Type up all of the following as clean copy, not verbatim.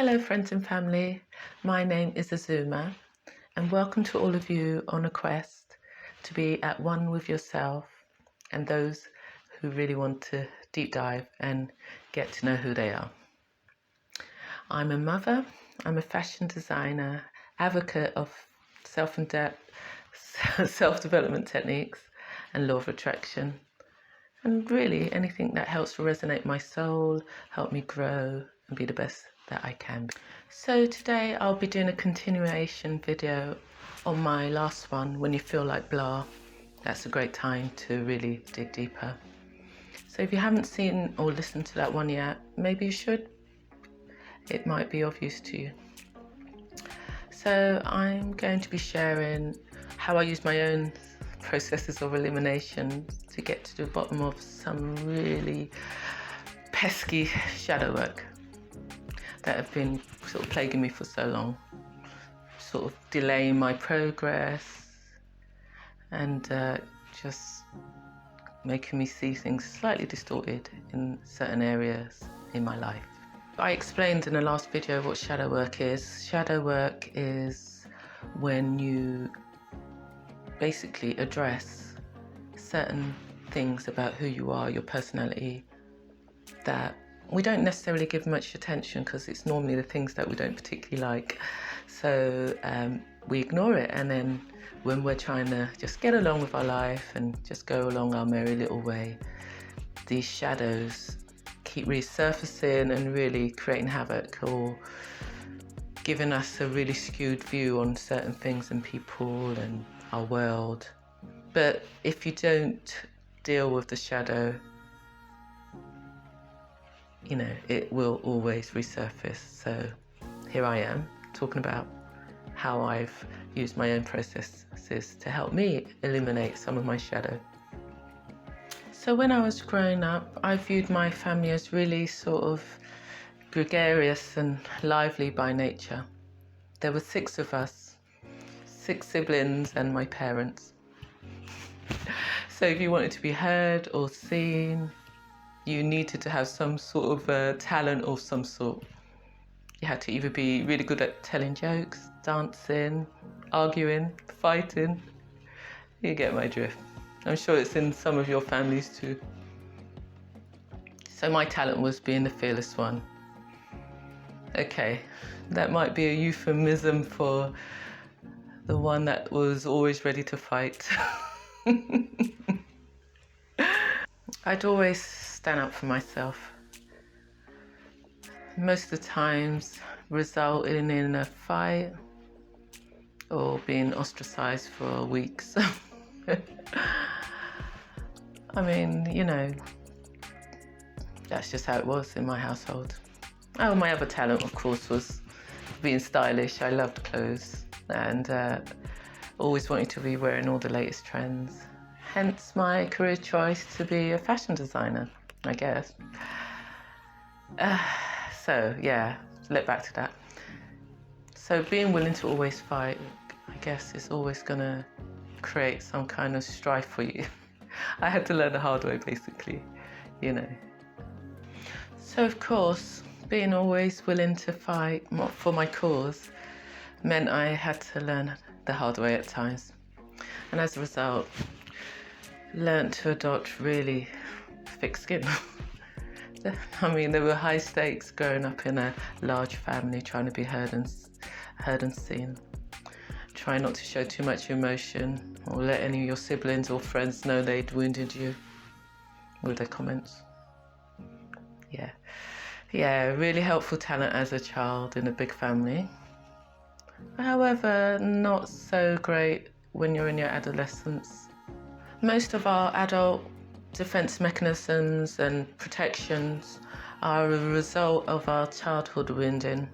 Hello friends and family, my name is Azuma and welcome to all of you on a quest to be at one with yourself and those who really want to deep dive and get to know who they are. I'm a mother, I'm a fashion designer, advocate of self-development techniques and law of attraction, and really anything that helps to resonate my soul, help me grow and be the best that I can be. So today I'll be doing a continuation video on my last one, When You Feel Like Blah. That's a great time to really dig deeper. So if you haven't seen or listened to that one yet, maybe you should. It might be of use to you. So I'm going to be sharing how I use my own processes of elimination to get to the bottom of some really pesky shadow work that have been sort of plaguing me for so long, sort of delaying my progress and just making me see things slightly distorted in certain areas in my life. I explained in the last video what shadow work is. Shadow work is when you basically address certain things about who you are, your personality, that we don't necessarily give much attention because it's normally the things that we don't particularly like. So we ignore it, and then when we're trying to just get along with our life and just go along our merry little way, these shadows keep resurfacing and really creating havoc or giving us a really skewed view on certain things and people and our world. But if you don't deal with the shadow, you know, it will always resurface. So here I am talking about how I've used my own processes to help me eliminate some of my shadow. So when I was growing up, I viewed my family as really sort of gregarious and lively by nature. There were 6 of us, 6 siblings and my parents. So if you wanted to be heard or seen, you needed to have some sort of talent of some sort. You had to either be really good at telling jokes, dancing, arguing, fighting. You get my drift. I'm sure it's in some of your families too. So my talent was being the fearless one. Okay, that might be a euphemism for the one that was always ready to fight. I'd always stand up for myself. Most of the times resulting in a fight or being ostracized for weeks. I mean, you know, that's just how it was in my household. Oh, my other talent, of course, was being stylish. I loved clothes and always wanted to be wearing all the latest trends. Hence my career choice to be a fashion designer, I guess. So yeah, let back to that. So being willing to always fight, I guess, is always gonna create some kind of strife for you. I had to learn the hard way, basically, you know. So of course, being always willing to fight for my cause meant I had to learn the hard way at times. And as a result, learned to adopt really thick skin. I mean, there were high stakes growing up in a large family, trying to be heard and seen. Try not to show too much emotion or let any of your siblings or friends know they'd wounded you with their comments. Yeah, really helpful talent as a child in a big family. However, not so great when you're in your adolescence. Most of our adult defense mechanisms and protections are a result of our childhood wounding.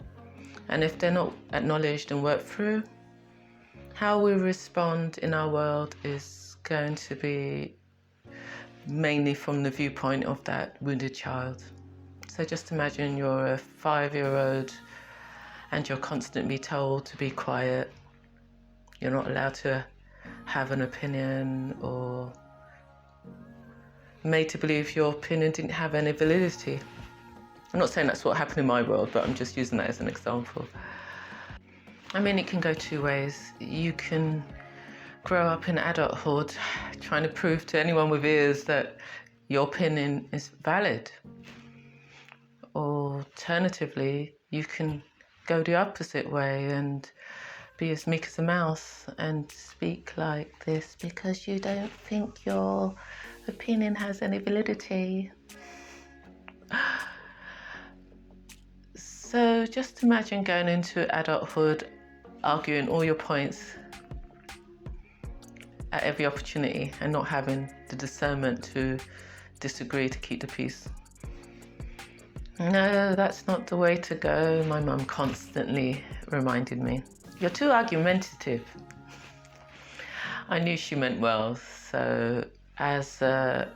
And if they're not acknowledged and worked through, how we respond in our world is going to be mainly from the viewpoint of that wounded child. So just imagine you're a 5-year-old and you're constantly told to be quiet. You're not allowed to have an opinion or made to believe your opinion didn't have any validity. I'm not saying that's what happened in my world, but I'm just using that as an example. I mean, it can go two ways. You can grow up in adulthood trying to prove to anyone with ears that your opinion is valid. Alternatively, you can go the opposite way and be as meek as a mouse and speak like this because you don't think your opinion has any validity. So just imagine going into adulthood arguing all your points at every opportunity and not having the discernment to disagree to keep the peace. No, that's not the way to go, my mum constantly reminded me. You're too argumentative. I knew she meant well, so as a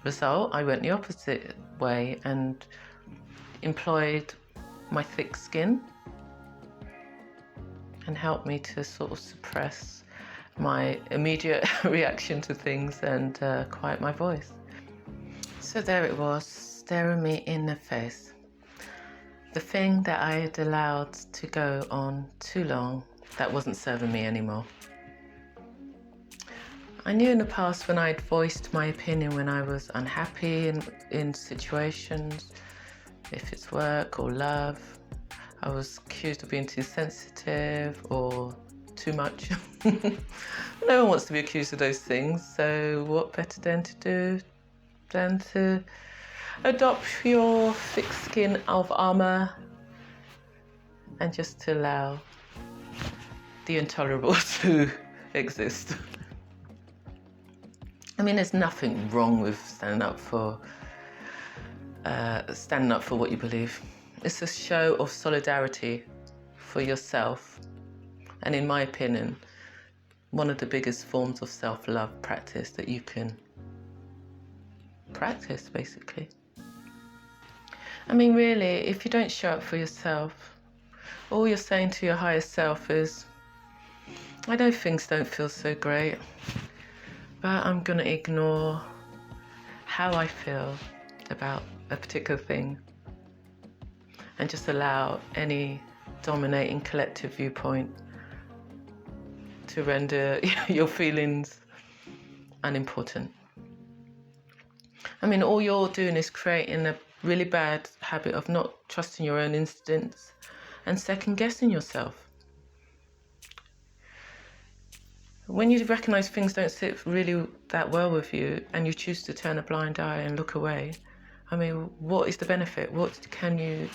result, I went the opposite way and employed my thick skin and helped me to sort of suppress my immediate reaction to things and quiet my voice. So there it was, staring me in the face. The thing that I had allowed to go on too long that wasn't serving me anymore. I knew in the past when I'd voiced my opinion when I was unhappy in situations, if it's work or love, I was accused of being too sensitive or too much. No one wants to be accused of those things, so what better than to do than to adopt your thick skin of armour and just to allow the intolerable to exist. I mean, there's nothing wrong with standing up for what you believe. It's a show of solidarity for yourself, and in my opinion, one of the biggest forms of self-love practice that you can practice, basically. I mean, really, if you don't show up for yourself, all you're saying to your higher self is, I know things don't feel so great, but I'm going to ignore how I feel about a particular thing and just allow any dominating collective viewpoint to render your feelings unimportant. I mean, all you're doing is creating a really bad habit of not trusting your own instincts and second guessing yourself. When you recognise things don't sit really that well with you and you choose to turn a blind eye and look away, I mean, what is the benefit? What can you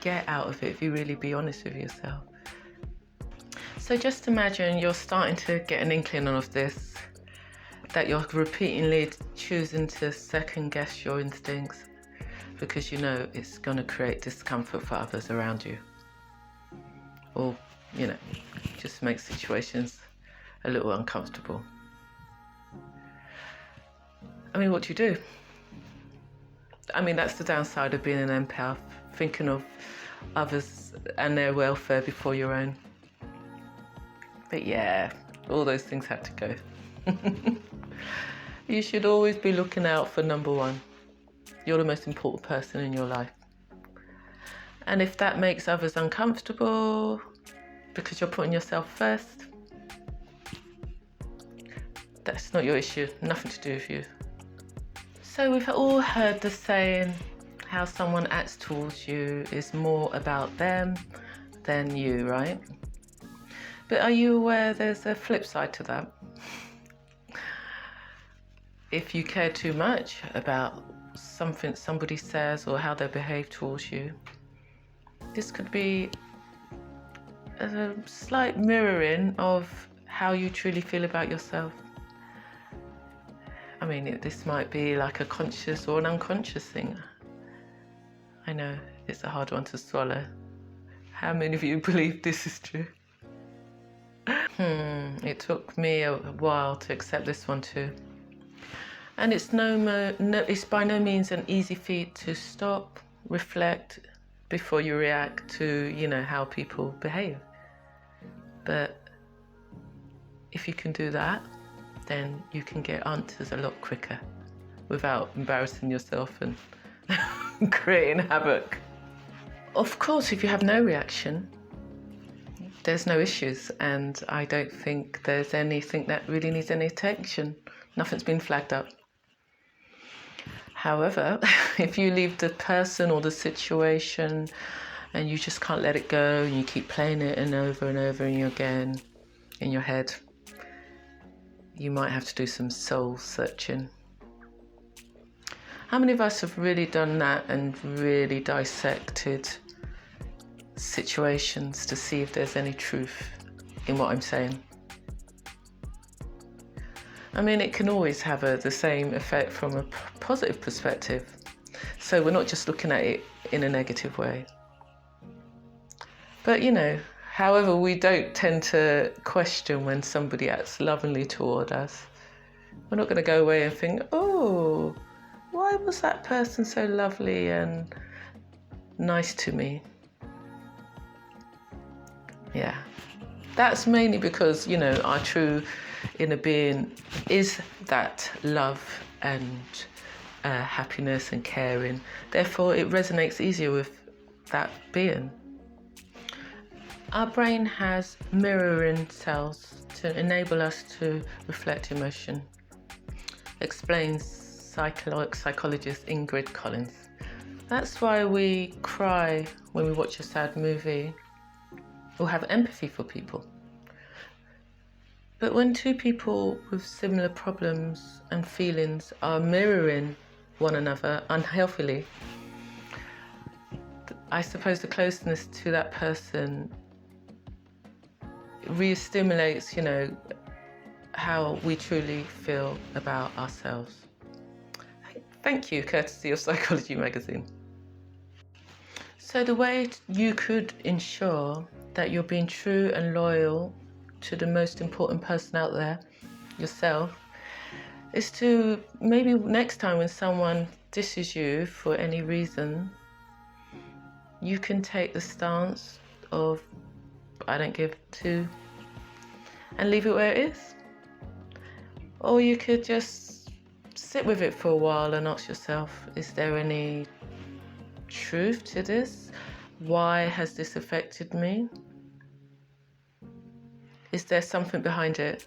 get out of it if you really be honest with yourself? So just imagine you're starting to get an inkling of this, that you're repeatedly choosing to second guess your instincts because you know it's going to create discomfort for others around you. Or, just make situations a little uncomfortable. I mean, what do you do? I mean, that's the downside of being an empath, thinking of others and their welfare before your own. But yeah, all those things had to go. You should always be looking out for number one. You're the most important person in your life. And if that makes others uncomfortable because you're putting yourself first, that's not your issue, nothing to do with you. So we've all heard the saying, how someone acts towards you is more about them than you, right? But are you aware there's a flip side to that? If you care too much about something somebody says or how they behave towards you, this could be a slight mirroring of how you truly feel about yourself. I mean, this might be like a conscious or an unconscious thing. I know, it's a hard one to swallow. How many of you believe this is true? It took me a while to accept this one too. And it's by no means an easy feat to stop, reflect before you react to, how people behave. But if you can do that, then you can get answers a lot quicker without embarrassing yourself and creating havoc. Of course, if you have no reaction, there's no issues, and I don't think there's anything that really needs any attention. Nothing's been flagged up. However, if you leave the person or the situation and you just can't let it go and you keep playing it and over again in your head, you might have to do some soul searching. How many of us have really done that and really dissected situations to see if there's any truth in what I'm saying? I mean, it can always have the same effect from a positive perspective. So we're not just looking at it in a negative way. But, however, we don't tend to question when somebody acts lovingly toward us. We're not going to go away and think, oh, why was that person so lovely and nice to me? Yeah. That's mainly because, our true inner being is that love and happiness and caring. Therefore, it resonates easier with that being. Our brain has mirroring cells to enable us to reflect emotion, explains psychologist Ingrid Collins. That's why we cry when we watch a sad movie or have empathy for people. But when two people with similar problems and feelings are mirroring one another unhealthily, I suppose the closeness to that person re-stimulates, how we truly feel about ourselves. Thank you, courtesy of Psychology Magazine. So the way you could ensure that you're being true and loyal to the most important person out there, yourself, is to maybe next time when someone disses you for any reason, you can take the stance of I don't give two and leave it where it is. Or you could just sit with it for a while and ask yourself, is there any truth to this? Why has this affected me? Is there something behind it?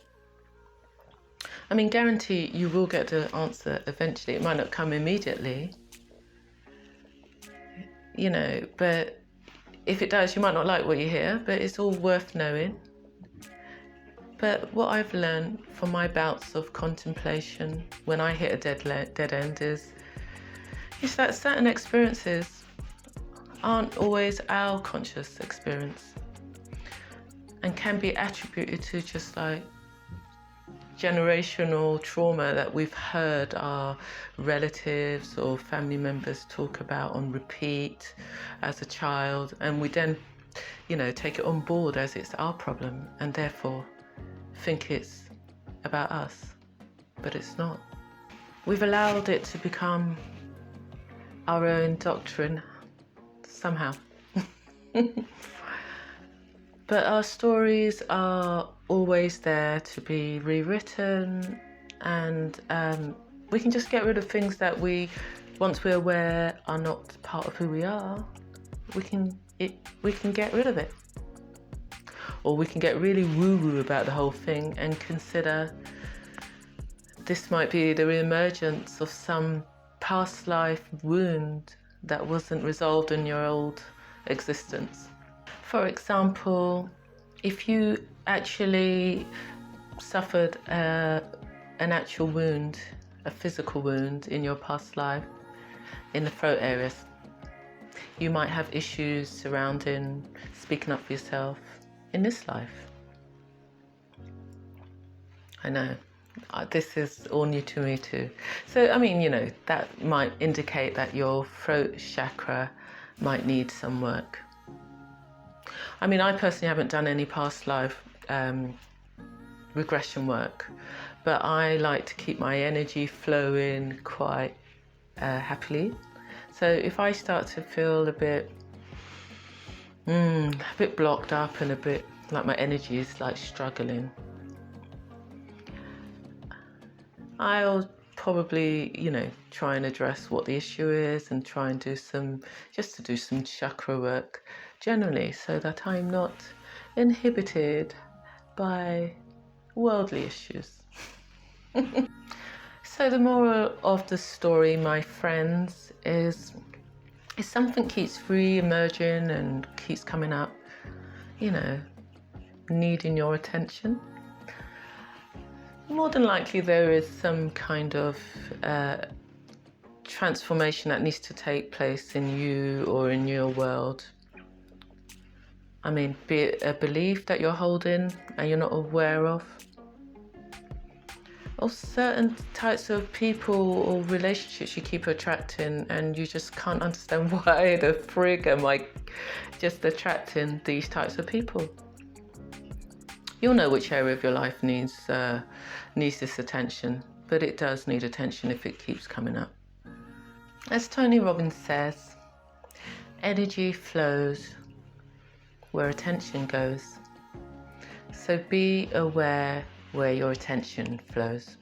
I mean, guarantee you will get the answer eventually. It might not come immediately, but if it does, you might not like what you hear, but it's all worth knowing. But what I've learned from my bouts of contemplation when I hit a dead end is that certain experiences aren't always our conscious experience and can be attributed to just like generational trauma that we've heard our relatives or family members talk about on repeat as a child, and we then, take it on board as it's our problem and therefore think it's about us, but it's not. We've allowed it to become our own doctrine somehow. But our stories are always there to be rewritten, and we can just get rid of things that once we're aware are not part of who we are. We can get rid of it. Or we can get really woo-woo about the whole thing and consider this might be the re-emergence of some past life wound that wasn't resolved in your old existence. For example, if you actually suffered an actual wound, a physical wound in your past life, in the throat areas, you might have issues surrounding speaking up for yourself in this life. I know, this is all new to me too. So, I mean, that might indicate that your throat chakra might need some work. I mean, I personally haven't done any past life regression work, but I like to keep my energy flowing quite happily. So if I start to feel a bit blocked up and a bit like my energy is like struggling, I'll probably, try and address what the issue is and try and do some chakra work generally, so that I'm not inhibited by worldly issues. So the moral of the story, my friends, is if something keeps re-emerging and keeps coming up, needing your attention, more than likely there is some kind of transformation that needs to take place in you or in your world. I mean, be it a belief that you're holding and you're not aware of, or certain types of people or relationships you keep attracting and you just can't understand why the frig am I just attracting these types of people. You'll know which area of your life needs this attention, but it does need attention if it keeps coming up. As Tony Robbins says, energy flows where attention goes. So be aware where your attention flows.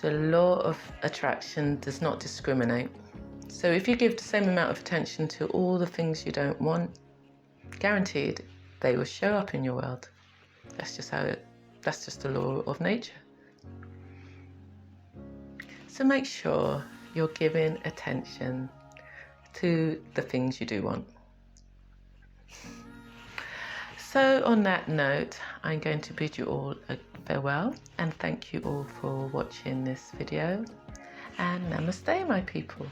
The law of attraction does not discriminate. So if you give the same amount of attention to all the things you don't want, guaranteed they will show up in your world. That's just the law of nature. So make sure you're giving attention to the things you do want. So on that note, I'm going to bid you all a farewell and thank you all for watching this video, and namaste, my people.